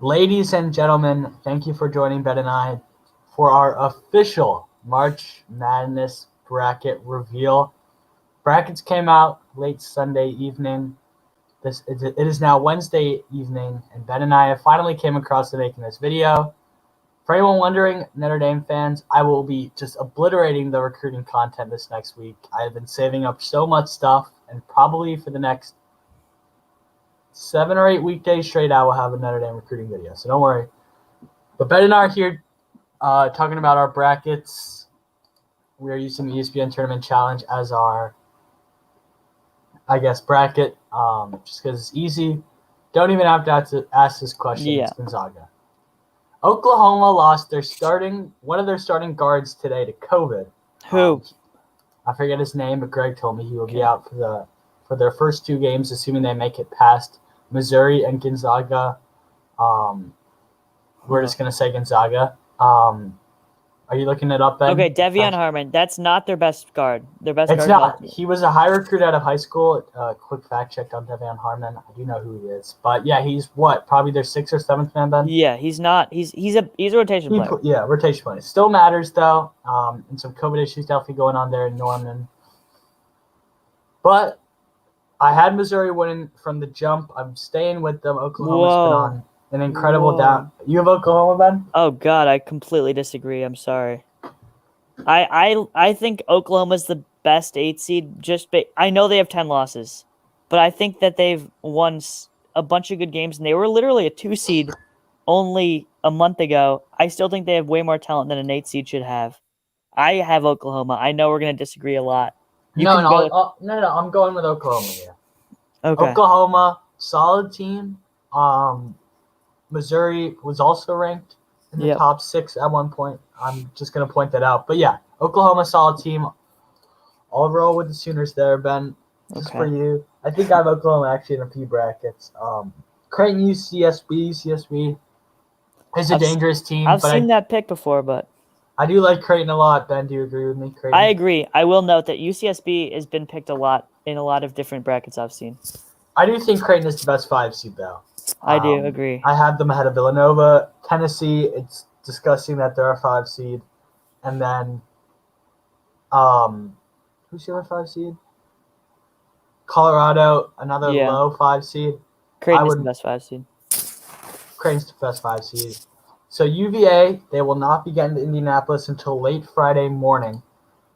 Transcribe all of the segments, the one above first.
Ladies and gentlemen, thank you for joining Ben and I for our official March Madness bracket reveal. Brackets came out late Sunday evening. It is now Wednesday evening, and Ben and I have finally came across to making this video. For anyone wondering, Notre Dame fans, I will be just obliterating the recruiting content this next week. I have been saving up so much stuff, and probably for the next 7 or 8 weekdays straight, I will have a Notre Dame recruiting video, so don't worry. But Ben and I are here talking about our brackets. We are using the ESPN Tournament Challenge as our, bracket, just because it's easy. Don't even have to ask this question. Yeah. It's Gonzaga. Oklahoma lost one of their starting guards today to COVID. Who? I forget his name, but Greg told me he will be out for their first 2 games, assuming they make it past Missouri and Gonzaga. We're just going to say Gonzaga. Are you looking it up, Ben? Okay, Devion Harmon. That's not their best guard. Their best It's guard. not. He was a high recruit out of high school. Quick fact check on Devion Harmon. I do know who he is. But, yeah, he's what? Probably their 6th or 7th man, Ben? Yeah, he's not. He's a rotation player. Yeah, rotation player. Still matters, though. And some COVID issues definitely going on there in Norman. But I had Missouri winning from the jump. I'm staying with them. Oklahoma's been on an incredible down. You have Oklahoma, Ben? Oh God, I completely disagree. I'm sorry. I think Oklahoma's the best 8 seed. I know they have 10 losses, but I think that they've won a bunch of good games, and they were literally a 2 seed only a month ago. I still think they have way more talent than an 8 seed should have. I have Oklahoma. I know we're gonna disagree a lot. No, I'm going with Oklahoma here. Okay. Oklahoma, solid team. Missouri was also ranked in the top 6 at one point. I'm just going to point that out. But, yeah, Oklahoma, solid team. I'll roll with the Sooners there, Ben. Just for you. I think I have Oklahoma actually in a few brackets. Creighton UCSB. CSB is a dangerous team. I've seen that pick before, but I do like Creighton a lot. Ben, do you agree with me, Creighton? I agree. I will note that UCSB has been picked a lot in a lot of different brackets I've seen. I do think Creighton is the best 5 seed, though. I do agree. I have them ahead of Villanova. Tennessee, it's disgusting that they're a 5 seed. And then, who's the other 5 seed? Colorado, another low 5 seed. Creighton's the best 5 seed. Creighton's the best 5 seed. So UVA, they will not be getting to Indianapolis until late Friday morning.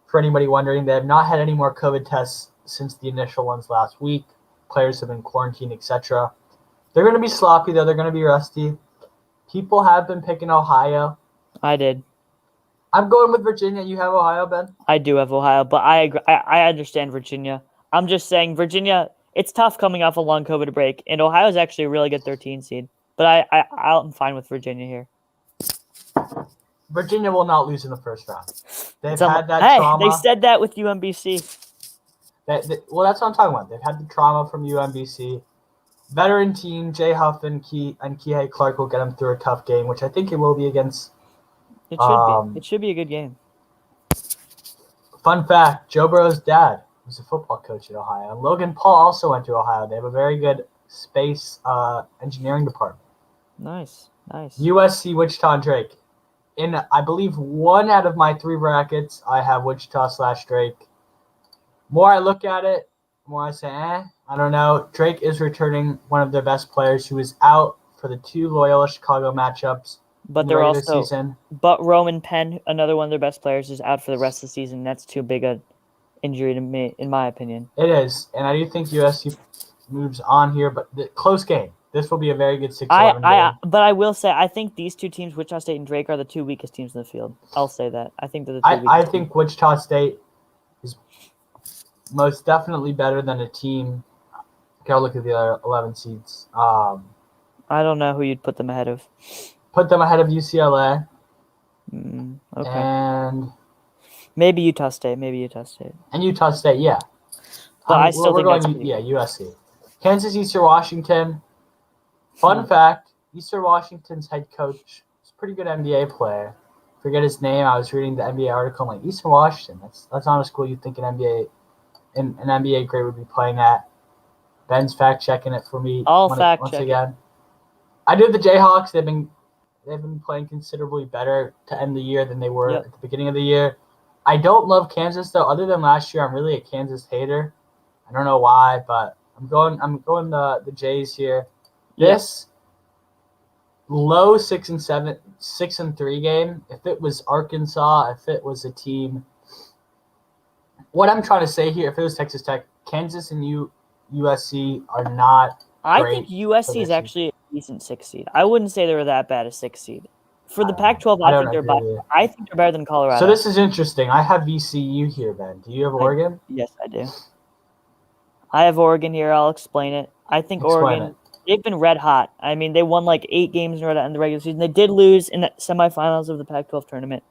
For anybody wondering, they have not had any more COVID tests since the initial ones last week. Players have been quarantined, etc. They're going to be sloppy, though. They're going to be rusty. People have been picking Ohio. I did. I'm going with Virginia. You have Ohio, Ben? I do have Ohio, but I agree. I understand Virginia. I'm just saying Virginia, it's tough coming off a long COVID break, and Ohio's actually a really good 13 seed. But I'm fine with Virginia here. Virginia will not lose in the first round. They've had that trauma. They said that with UMBC. Well, that's what I'm talking about. They've had the trauma from UMBC. Veteran team, Jay Huff and Kihei Clark will get them through a tough game, which I think it will be against. It should be. It should be a good game. Fun fact, Joe Burrow's dad was a football coach at Ohio. And Logan Paul also went to Ohio. They have a very good space engineering department. Nice. USC, Wichita, and Drake. In, I believe, 1 out of my 3 brackets, I have Wichita/Drake. More I look at it, more I say, I don't know. Drake is returning one of their best players who is out for the 2 Loyola Chicago matchups. But they're also season. But Roman Penn, another one of their best players, is out for the rest of the season. That's too big an injury to me, in my opinion. It is, and I do think USC moves on here, but close game. This will be a very good 6-11 game. But I will say, I think these 2 teams, Wichita State and Drake, are the 2 weakest teams in the field. I'll say that. I think they're the 2 weakest I think Wichita State is most definitely better than a team. Go look at the other 11 seeds. I don't know who you'd put them ahead of. Put them ahead of UCLA. Okay. And maybe Utah State. And Utah State, yeah. But I still think that's USC. Kansas, Eastern Washington. Fun fact, Eastern Washington's head coach is a pretty good NBA player. Forget his name. I was reading the NBA article. I'm like, Eastern Washington. That's not a school you'd think an NBA grade would be playing at. Ben's fact checking it for me. I'll fact check again. I do the Jayhawks. They've been playing considerably better to end the year than they were at the beginning of the year. I don't love Kansas though. Other than last year, I'm really a Kansas hater. I don't know why, but I'm going the Jays here. This low 6-3 game. If it was Arkansas, if it was a team, what I'm trying to say here, if it was Texas Tech, Kansas and USC are not. I think USC is actually a decent 6 seed. I wouldn't say they were that bad a 6 seed. For the Pac-12, I think they're better than Colorado. So this is interesting. I have VCU here, Ben. Do you have Oregon? Yes, I do. I have Oregon here. I'll explain it. I think Oregon, they've been red hot. I mean, they won like 8 games in a row in the regular season. They did lose in the semifinals of the Pac-12 tournament.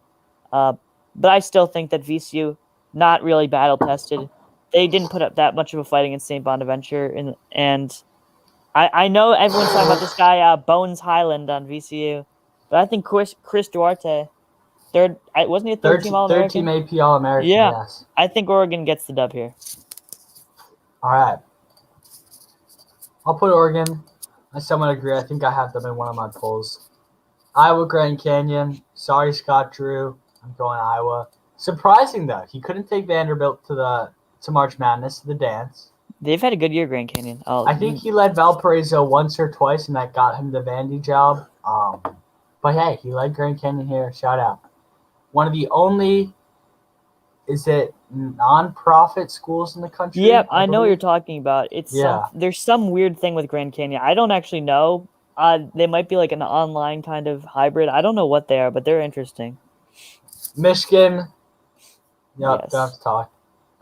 But I still think that VCU, not really battle-tested. They didn't put up that much of a fight against St. Bonaventure. And I know everyone's talking about this guy, Bones Highland on VCU. But I think Chris Duarte, wasn't he a third-team All-American? Third-team AP All-American, yes. I think Oregon gets the dub here. All right. I'll put Oregon. I somewhat agree. I think I have them in one of my polls. Iowa Grand Canyon. Sorry, Scott Drew. I'm going Iowa. Surprising, though. He couldn't take Vanderbilt to March Madness, to the dance. They've had a good year, Grand Canyon. I think he led Valparaiso once or twice, and that got him the Vandy job. But hey, he led Grand Canyon here. Shout out. One of the only, is it non-profit schools in the country? Yep, I know what you're talking about. There's some weird thing with Grand Canyon. I don't actually know. They might be like an online kind of hybrid. I don't know what they are, but they're interesting. Michigan. Yep, don't have to talk.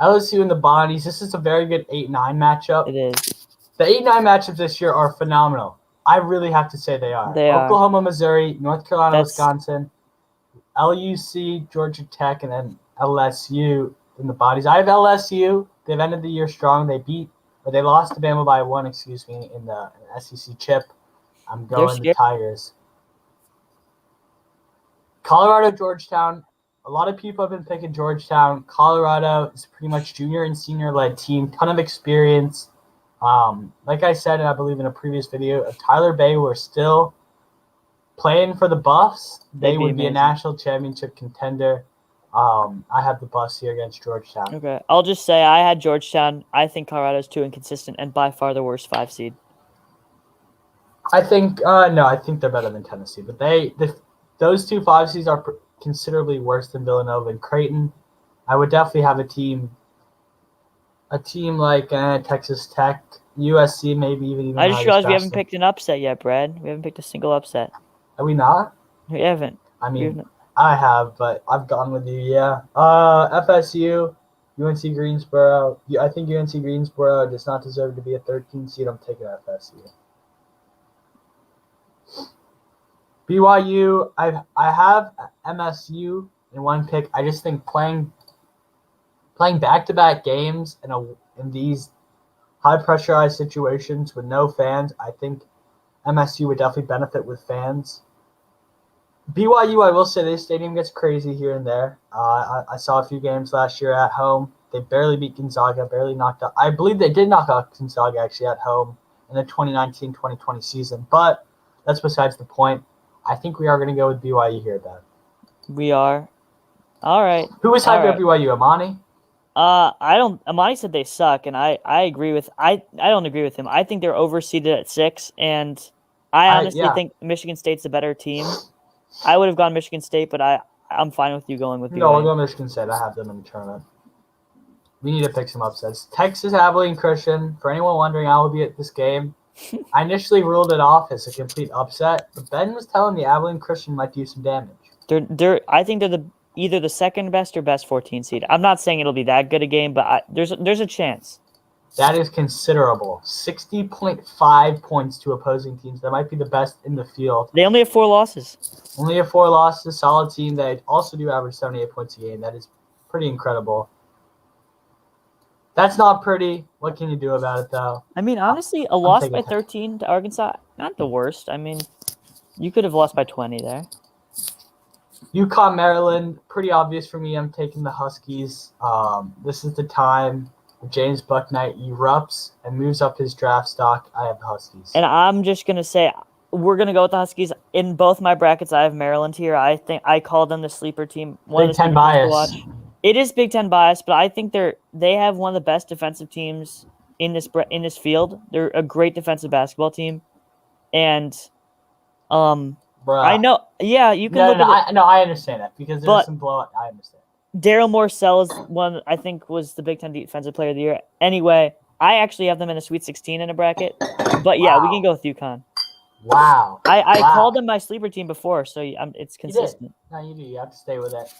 LSU and the Bonnies. This is a very good 8-9 matchup. It is. The 8-9 matchups this year are phenomenal. I really have to say they are. Oklahoma, Missouri, North Carolina, Wisconsin, LUC, Georgia Tech, and then LSU in the bodies. I have LSU. They've ended the year strong. They lost to Bama by 1, in the SEC chip. I'm going the Tigers. Colorado, Georgetown. A lot of people have been picking Georgetown. Colorado is pretty much junior and senior-led team. Ton of experience. Like I said, and I believe in a previous video, if Tyler Bay were still playing for the Buffs, they would be a national championship contender. I have the Buffs here against Georgetown. Okay, I'll just say I had Georgetown. I think Colorado's too inconsistent and by far the worst 5 seed. I think I think they're better than Tennessee, but those 2 5 seeds are considerably worse than Villanova and Creighton. I would definitely have a team like Texas Tech, USC, maybe even. I just realized we haven't picked an upset yet, Brad. We haven't picked a single upset. Are we not? We haven't. I mean, I have, but I've gone with you. Yeah. FSU, UNC Greensboro. I think UNC Greensboro does not deserve to be a 13 seed. I'm taking FSU. BYU, I have MSU in one pick. I just think playing back-to-back games in these high-pressurized situations with no fans, I think MSU would definitely benefit with fans. BYU, I will say, this stadium gets crazy here and there. I saw a few games last year at home. They barely beat Gonzaga, barely knocked out. I believe they did knock out Gonzaga actually at home in the 2019-2020 season, but that's besides the point. I think we are going to go with BYU here, Ben. We are. All right. Who was hyping up BYU? Amani? Amani said they suck, and I agree with. I don't agree with him. I think they're overseeded at 6, and I honestly think Michigan State's a better team. I would have gone Michigan State, but I'm fine with you going with BYU. No, I'll go Michigan State. I have them in the tournament. We need to pick some upsets. Texas, Abilene, Christian. For anyone wondering, I will be at this game. I initially ruled it off as a complete upset, but Ben was telling me Abilene Christian might do some damage. I think they're either the second best or best 14 seed. I'm not saying it'll be that good a game, but there's a chance. That is considerable. 60.5 points to opposing teams. That might be the best in the field. They only have 4 losses. Only have 4 losses. Solid team. They also do average 78 points a game. That is pretty incredible. That's not pretty. What can you do about it, though? I mean, honestly, a loss by 13 to Arkansas, not the worst. I mean, you could have lost by 20 there. UConn, Maryland, pretty obvious for me. I'm taking the Huskies. This is the time James Bucknight erupts and moves up his draft stock. I have the Huskies. And I'm just going to say, we're gonna go with the Huskies. In both my brackets, I have Maryland here. I think I call them the sleeper team. One of Big the Ten sleeper teams to bias. watch. It is Big Ten bias, but I think they have one of the best defensive teams in this field. They're a great defensive basketball team, and I Bruh. know. Yeah, you can look at it. I understand that because there's But some blowout. I understand. Daryl Morcell is one I think was the Big Ten Defensive Player of the Year. Anyway, I actually have them in a Sweet 16 in a bracket. But yeah, we can go with UConn. Wow. I Wow. called them my sleeper team before, so it's consistent. You did. No, you do. You have to stay with it.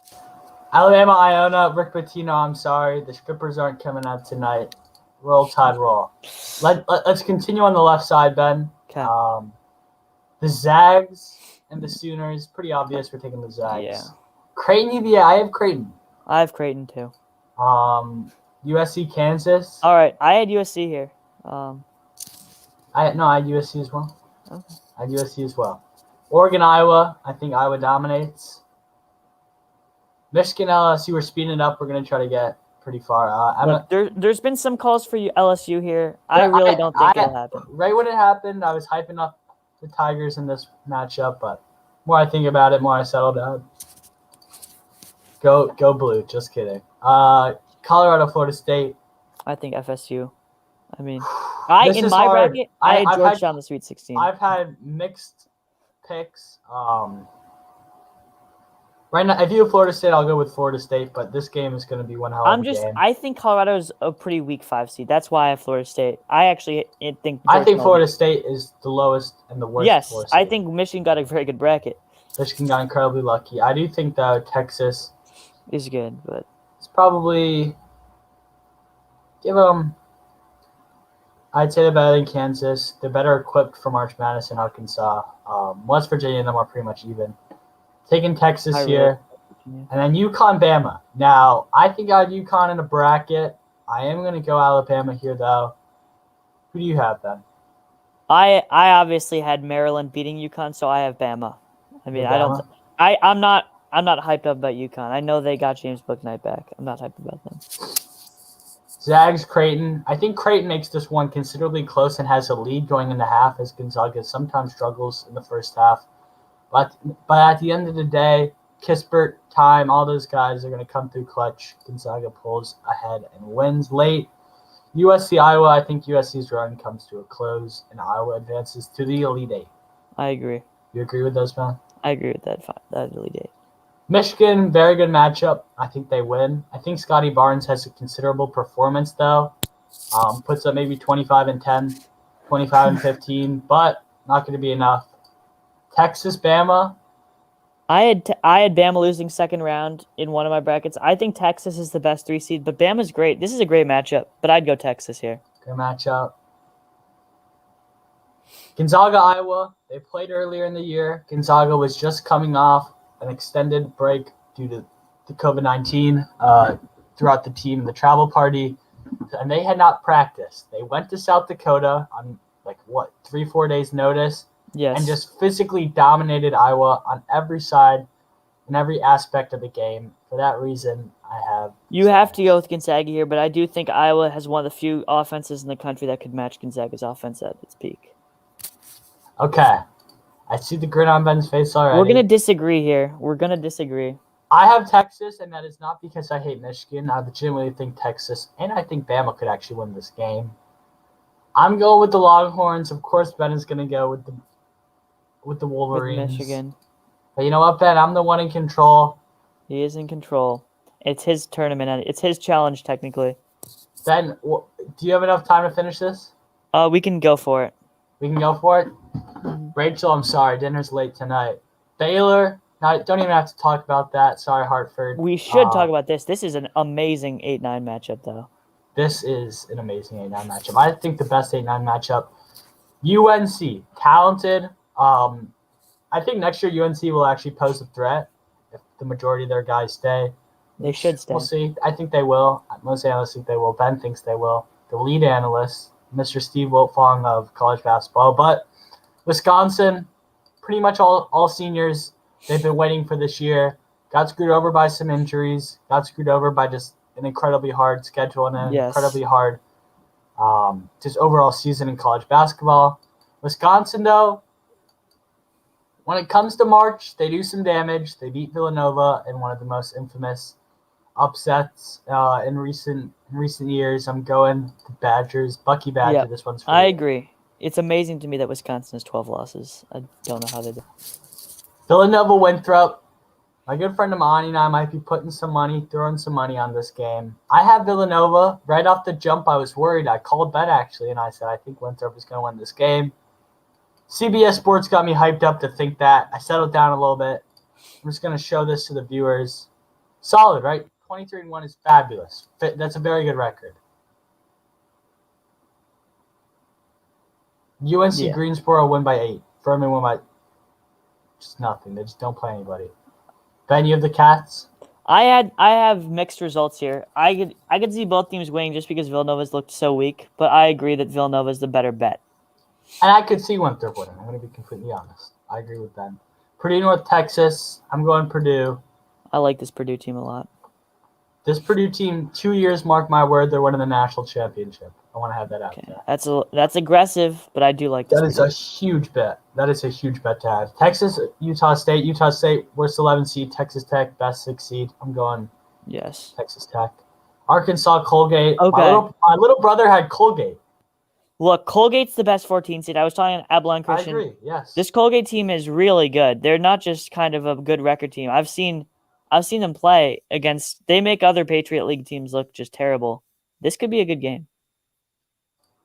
Alabama, Iona, Rick Pitino, I'm sorry. The Strippers aren't coming out tonight. Roll Tide roll. Let's continue on the left side, Ben. Okay. The Zags and the Sooners. Pretty obvious we're taking the Zags. Yeah. Creighton, yeah, I have Creighton. I have Creighton too. USC, Kansas. All right, I had USC here. I had USC as well. Okay. I had USC as well. Oregon, Iowa. I think Iowa dominates. Michigan, LSU. We're speeding it up. We're gonna try to get pretty far. Look, there's been some calls for LSU here. I really don't think it'll happen. Right when it happened, I was hyping up the Tigers in this matchup, but more I think about it, more I settle down. Go blue. Just kidding. Colorado, Florida State. I think FSU. I mean, in my bracket, I had Georgetown in the Sweet 16. I've had mixed picks. Right now, if you have Florida State, I'll go with Florida State, but this game is going to be one hell of a game. I think Colorado's a pretty weak 5 seed. That's why I have Florida State. I actually think Florida State is the lowest and the worst. Yes, I think Michigan got a very good bracket. Michigan got incredibly lucky. I do think that Texas is good, but it's probably give them. I'd say they're better than Kansas. They're better equipped for March Madness in Arkansas. West Virginia and them are pretty much even. Taking Texas here. And then UConn, Bama. Now, I think I had UConn in a bracket. I am going to go Alabama here, though. Who do you have, then? I obviously had Maryland beating UConn, so I have Bama. I mean, I'm not hyped up about UConn. I know they got James Bouknight back. I'm not hyped about them. Zags, Creighton. I think Creighton makes this one considerably close and has a lead going into half, as Gonzaga sometimes struggles in the first half. But at the end of the day, Kispert, Time, all those guys are going to come through clutch. Gonzaga pulls ahead and wins late. USC, Iowa, I think USC's run comes to a close, and Iowa advances to the Elite Eight. I agree. You agree with those, man? I agree with that Elite Eight. Michigan, very good matchup. I think they win. I think Scotty Barnes has a considerable performance, though. Puts up maybe 25 and 10, 25 and 15, but not going to be enough. Texas, Bama. I had Bama losing second round in one of my brackets. I think Texas is the best 3 seed, but Bama's great. This is a great matchup, but I'd go Texas here. Good matchup. Gonzaga, Iowa. They played earlier in the year. Gonzaga was just coming off an extended break due to the COVID-19 throughout the team and the travel party, and they had not practiced. They went to South Dakota on 3-4 days notice. Yes. And just physically dominated Iowa on every side and every aspect of the game. For that reason, I have. You have to go with Gonzaga here, but I do think Iowa has one of the few offenses in the country that could match Gonzaga's offense at its peak. Okay. I see the grin on Ben's face already. We're going to disagree here. I have Texas, and that is not because I hate Michigan. I legitimately think Texas, and I think Bama could actually win this game. I'm going with the Longhorns. Of course, Ben is going to go with the Wolverines. With Michigan. But you know what, Ben? I'm the one in control. He is in control. It's his tournament. It's his challenge, technically. Ben, do you have enough time to finish this? We can go for it. We can go for it? Rachel, I'm sorry. Dinner's late tonight. Baylor, don't even have to talk about that. Sorry, Hartford. We should talk about this. This is an amazing 8-9 matchup, though. This is an amazing 8-9 matchup. I think the best 8-9 matchup. UNC, talented. I think next year UNC will actually pose a threat if the majority of their guys stay. They should stay. We'll see. I think they will. Most analysts think they will. Ben thinks they will. The lead analyst, Mr. Steve Wiltfong of college basketball. But Wisconsin, pretty much all seniors, they've been waiting for this year. Got screwed over by some injuries. Got screwed over by just an incredibly hard schedule and an incredibly hard just overall season in college basketball. Wisconsin, though, when it comes to March, they do some damage. They beat Villanova in one of the most infamous upsets in recent years. I'm going to Badgers. Bucky Badger. Yep. This one's for I you. agree. It's amazing to me that Wisconsin has 12 losses. I don't know how they do. Villanova Winthrop. My good friend Amani and I might be throwing some money on this game. I have Villanova. Right off the jump, I was worried. I called Bet, actually, and I said, I think Winthrop is going to win this game. CBS Sports got me hyped up to think that. I settled down a little bit. I'm just going to show this to the viewers. Solid, right? 23-1 is fabulous. That's a very good record. UNC Greensboro win by 8. Furman win by just nothing. They just don't play anybody. Ben, you have the Cats? I have mixed results here. I could see both teams winning just because Villanova's looked so weak, but I agree that Villanova's the better bet. And I could see Winthrop winning. I'm going to be completely honest. I agree with Ben. Purdue, North Texas. I'm going Purdue. I like this Purdue team a lot. This Purdue team, 2 years, mark my word, they're winning the national championship. I want to have that out there. That's aggressive, but I do like this. That is a huge bet. That is a huge bet to have. Texas, Utah State. Utah State, worst 11 seed. Texas Tech, best 6 seed. I'm going Texas Tech. Arkansas, Colgate. Okay. My little brother had Colgate. Look, Colgate's the best 14 seed. I was talking to Abilene Christian. I agree, yes. This Colgate team is really good. They're not just kind of a good record team. I've seen them play against. They make other Patriot League teams look just terrible. This could be a good game.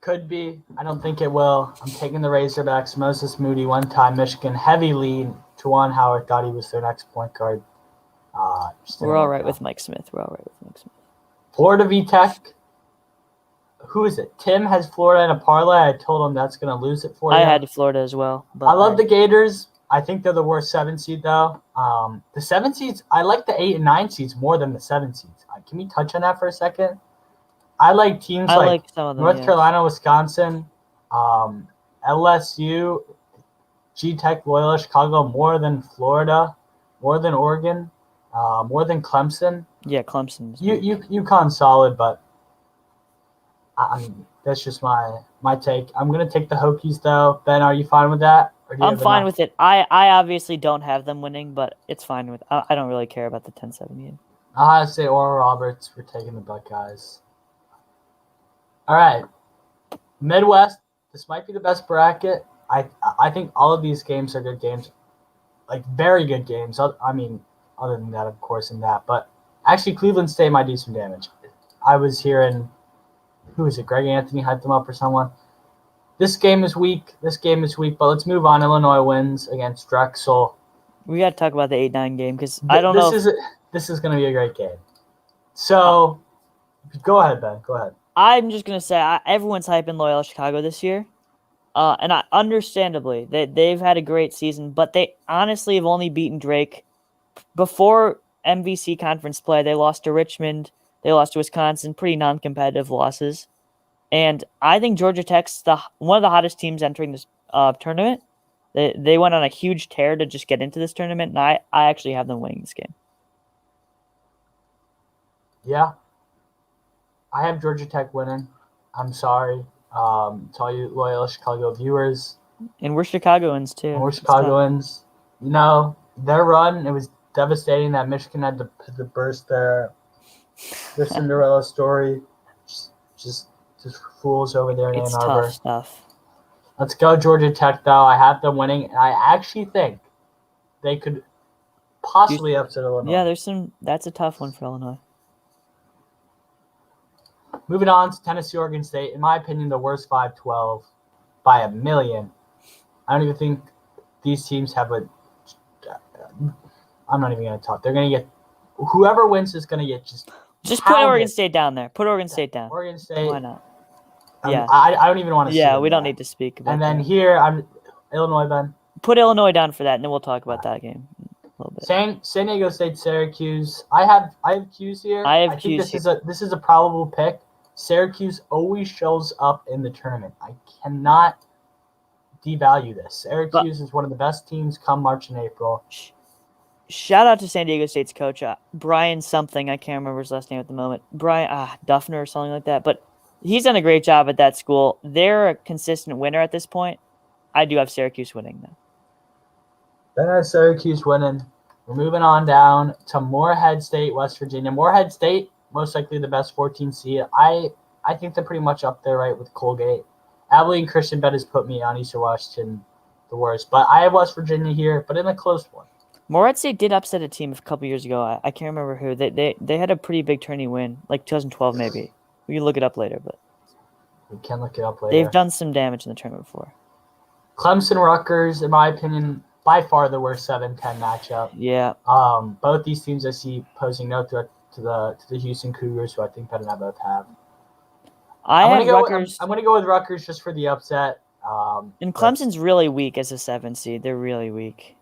Could be. I don't think it will. I'm taking the Razorbacks. Moses Moody, one-time Michigan, heavy lead. Juwan Howard thought he was their next point guard. We're all right with Mike Smith. Florida v. Tech. Who is it? Tim has Florida in a parlay. I told him that's going to lose it for you. I had Florida as well. But I love the Gators. I think they're the worst 7 seed, though. The 7 seeds, I like the 8 and 9 seeds more than the 7 seeds. Can we touch on that for a second? I like teams like some of them, North Carolina, Wisconsin, LSU, G-Tech, Loyola, Chicago, more than Florida, more than Oregon, more than Clemson. Yeah, Clemson. UConn's solid, but I mean, that's just my take. I'm going to take the Hokies, though. Ben, are you fine with that? I'm fine with it. I obviously don't have them winning, but it's fine with. I don't really care about the 10-7 game. I'll say Oral Roberts. We're taking the Buckeyes. All right. Midwest. This might be the best bracket. I think all of these games are good games, like very good games. I mean, other than that, of course, in that. But actually, Cleveland State might do some damage. I was hearing, who is it? Greg Anthony hyped them up or someone. This game is weak. But let's move on. Illinois wins against Drexel. We got to talk about the 8-9 game because I don't know. This is going to be a great game. So, go ahead, Ben. Go ahead. I'm just going to say everyone's hyping Loyola Chicago this year. And understandably, they've had a great season, but they honestly have only beaten Drake. Before MVC conference play, they lost to Richmond. They lost to Wisconsin. Pretty non-competitive losses. And I think Georgia Tech's one of the hottest teams entering this tournament. They went on a huge tear to just get into this tournament, and I actually have them winning this game. Yeah. I have Georgia Tech winning. I'm sorry to all you Loyola Chicago viewers. And we're Chicagoans, too. We're Chicagoans. You know, their run, it was devastating that Michigan had to burst their Cinderella story. Just fools over there in Ann Arbor. It's tough stuff. Let's go Georgia Tech, though. I have them winning, and I actually think they could possibly upset Illinois. Yeah, that's a tough one for Illinois. Moving on to Tennessee, Oregon State. In my opinion, the worst 5-12 by a million. I don't even think these teams have a – I'm not even going to talk. They're going to get – whoever wins is going to get just put Oregon State down there. Put Oregon State down. Oregon State. Why not? Yeah. I don't even want to see we don't need to speak about And then that. here, I'm Illinois, Ben. Put Illinois down for that, and then we'll talk about that game a little bit. San Diego State, Syracuse. I have Q's here. I think this is a probable pick. Syracuse always shows up in the tournament. I cannot devalue this. Syracuse is one of the best teams come March and April. Shout out to San Diego State's coach, Brian something. I can't remember his last name at the moment. Brian Duffner or something like that. But he's done a great job at that school. They're a consistent winner at this point. I do have Syracuse winning, though. Ben has Syracuse winning. We're moving on down to Morehead State, West Virginia. Morehead State, most likely the best 14 seed. I think they're pretty much up there, right, with Colgate. Abilene Christian Bet has put me on Eastern Washington the worst. But I have West Virginia here, but in a close one. Morehead State did upset a team a couple years ago. I can't remember who. They had a pretty big tourney win, like 2012 maybe. We can look it up later, but We can look it up later. they've done some damage in the tournament before. Clemson Rutgers, in my opinion, by far the worst 7-10 matchup. Yeah. Both these teams I see posing no threat to the Houston Cougars, who I think Ben and I both have. I'm gonna go with Rutgers just for the upset. And Clemson's really weak as a 7 seed. They're really weak.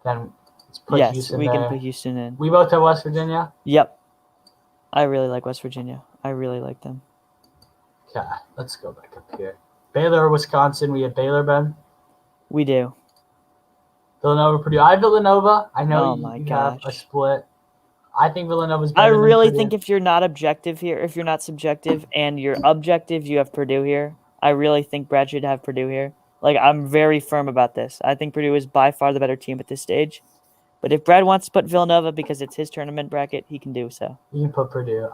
Then let's put Houston we there. can put Houston in. We both have West Virginia. Yep. I really like West Virginia. I really like them. Okay, let's go back up here. Baylor, Wisconsin. We have Baylor, Ben. We do. Villanova, Purdue. I have Villanova. I know Oh my you gosh. have a split. I think Villanova's better I than really Purdue. think if you're not objective here, if you're not subjective and you're objective, you have Purdue here. I really think Brad should have Purdue here. Like, I'm very firm about this. I think Purdue is by far the better team at this stage. But if Brad wants to put Villanova because it's his tournament bracket, he can do so. You can put Purdue.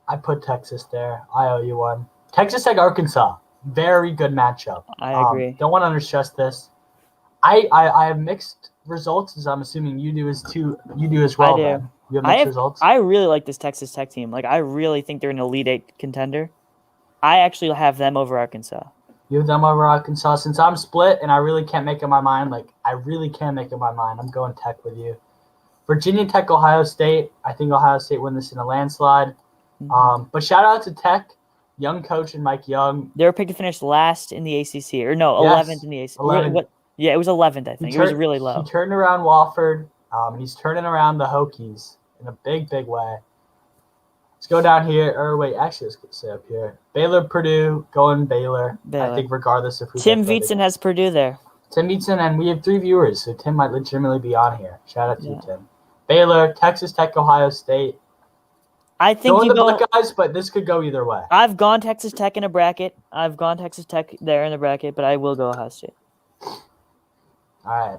I put Texas there. I owe you one. Texas Tech, Arkansas. Very good matchup. I agree. Don't want to understress this. I have mixed results, as I'm assuming you do as well. I do. Ben. You have mixed results. I really like this Texas Tech team. Like, I really think they're an Elite Eight contender. I actually have them over Arkansas. You have them over Arkansas. Since I'm split and I really can't make up my mind, I'm going Tech with you. Virginia Tech, Ohio State. I think Ohio State win this in a landslide. Mm-hmm. But shout out to Tech, young coach and Mike Young. They were picked to finish last in the ACC, or no, 11th in the ACC. 11th. Yeah, it was 11th. I think it was really low. He turned around Wofford. And he's turning around the Hokies in a big, big way. Let's go down here. Or wait, actually, let's say up here. Baylor, Purdue, going Baylor. I think regardless of who. Tim Vietzen has Purdue there. Tim Vietzen, and we have 3 viewers, so Tim might legitimately be on here. Shout out to you, Tim. Baylor, Texas Tech, Ohio State. I think you go Buckeyes, but this could go either way. I've gone Texas Tech in a bracket. I've gone Texas Tech there in the bracket, but I will go Ohio State. All right.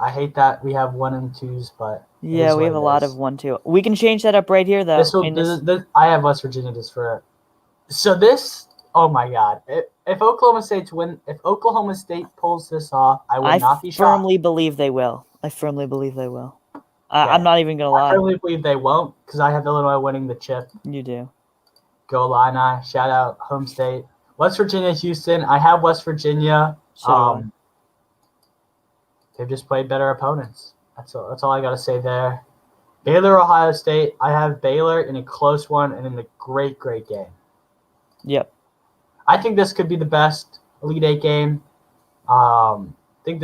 I hate that we have 1 and 2s, but yeah, we have a lot of 1-2. We can change that up right here, though. I have West Virginia just for it. So this, oh my God! If Oklahoma State pulls this off, I would not be shocked. I firmly believe they will. I'm not even gonna lie. I firmly believe they won't because I have Illinois winning the chip. You do. Go Illini! Shout out home state. West Virginia, Houston. I have West Virginia. They've just played better opponents. That's all I got to say there. Baylor, Ohio State. I have Baylor in a close one and in a great, great game. Yep. I think this could be the best Elite Eight game. I think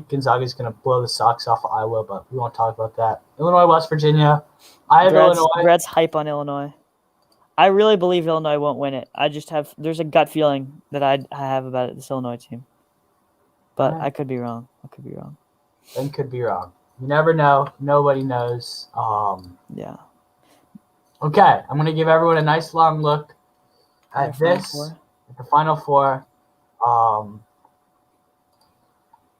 Gonzaga is going to blow the socks off of Iowa, but we won't talk about that. Illinois, West Virginia. I have Illinois. Brad's hype on Illinois. I really believe Illinois won't win it. There's a gut feeling that I have about this Illinois team. But I could be wrong. Ben could be wrong. You never know. Nobody knows. Yeah. Okay, I'm going to give everyone a nice long look at the Final Four.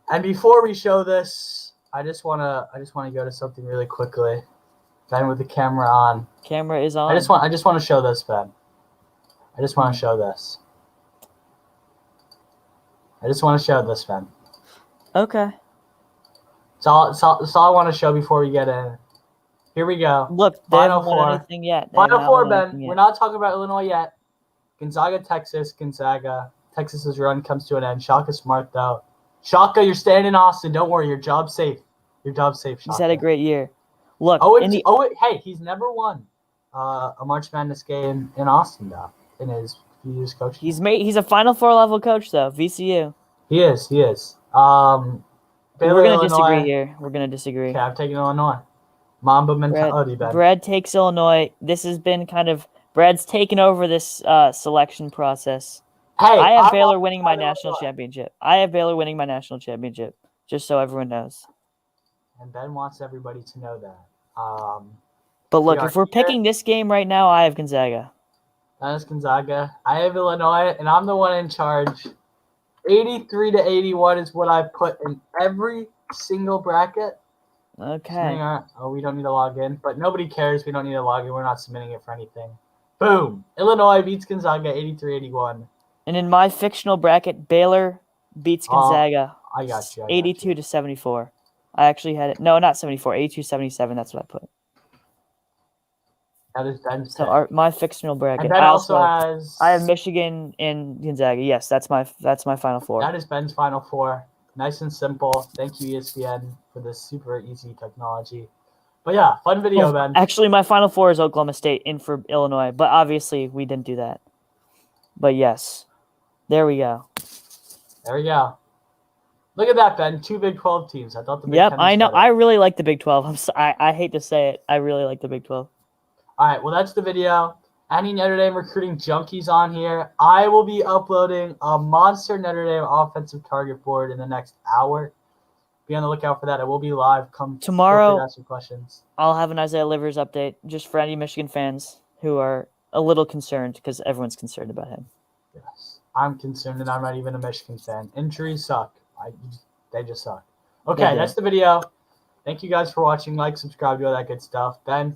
And before we show this, I just want to go to something really quickly. Ben with the camera on. Camera is on. I just want to show this, Ben. I just want to show this. Ben. Okay. That's all I want to show before we get in. Here we go. Look, they haven't won anything yet. Final Four, Ben. We're not talking about Illinois yet. Gonzaga, Texas. Texas's run comes to an end. Shaka smart, though. Shaka, you're staying in Austin. Don't worry. Your job's safe. Shaka. He's had a great year. Look. Hey, he's never won a March Madness game in Austin, though, in his few years coaching. He's a Final Four level coach, though. VCU. He is. Baylor, we're going to disagree here. Okay, I'm taking Illinois. Mamba mentality, Ben. Brad takes Illinois. This has been Brad's taken over this selection process. Hey, I have Baylor winning my national championship. Just so everyone knows. And Ben wants everybody to know that. But look, if we're picking this game right now, I have Gonzaga. That is Gonzaga. I have Illinois, and I'm the one in charge. 83 to 81 is what I put in every single bracket. Okay. We don't need to log in, but nobody cares. We don't need to log in. We're not submitting it for anything. Boom. Illinois beats Gonzaga 83-81. And in my fictional bracket, Baylor beats Gonzaga. I got you. 82 to 74. I actually had it. No, not 74. 82-77. That's what I put. That is Ben's So pick. my fictional bracket. And Ben I have Michigan and Gonzaga. Yes, that's my final four. That is Ben's final four. Nice and simple. Thank you, ESPN, for this super easy technology. But yeah, fun video, Ben. Actually, my final four is Oklahoma State in for Illinois, but obviously we didn't do that. But yes, there we go. There we go. Look at that, Ben. 2 Big 12 teams. I thought the Big 10 was I know. better. I really like the Big 12. I hate to say it. I really like the Big 12. All right, well, that's the video. Any Notre Dame recruiting junkies on here, I will be uploading a monster Notre Dame offensive target board in the next hour. Be on the lookout for that. I will be live. Come tomorrow. Ask some questions. I'll have an Isaiah Livers update just for any Michigan fans who are a little concerned because everyone's concerned about him. Yes, I'm concerned, and I'm not even a Michigan fan. Injuries suck. They just suck. Okay, that's the video. Thank you guys for watching. Like, subscribe, do all that good stuff. Ben,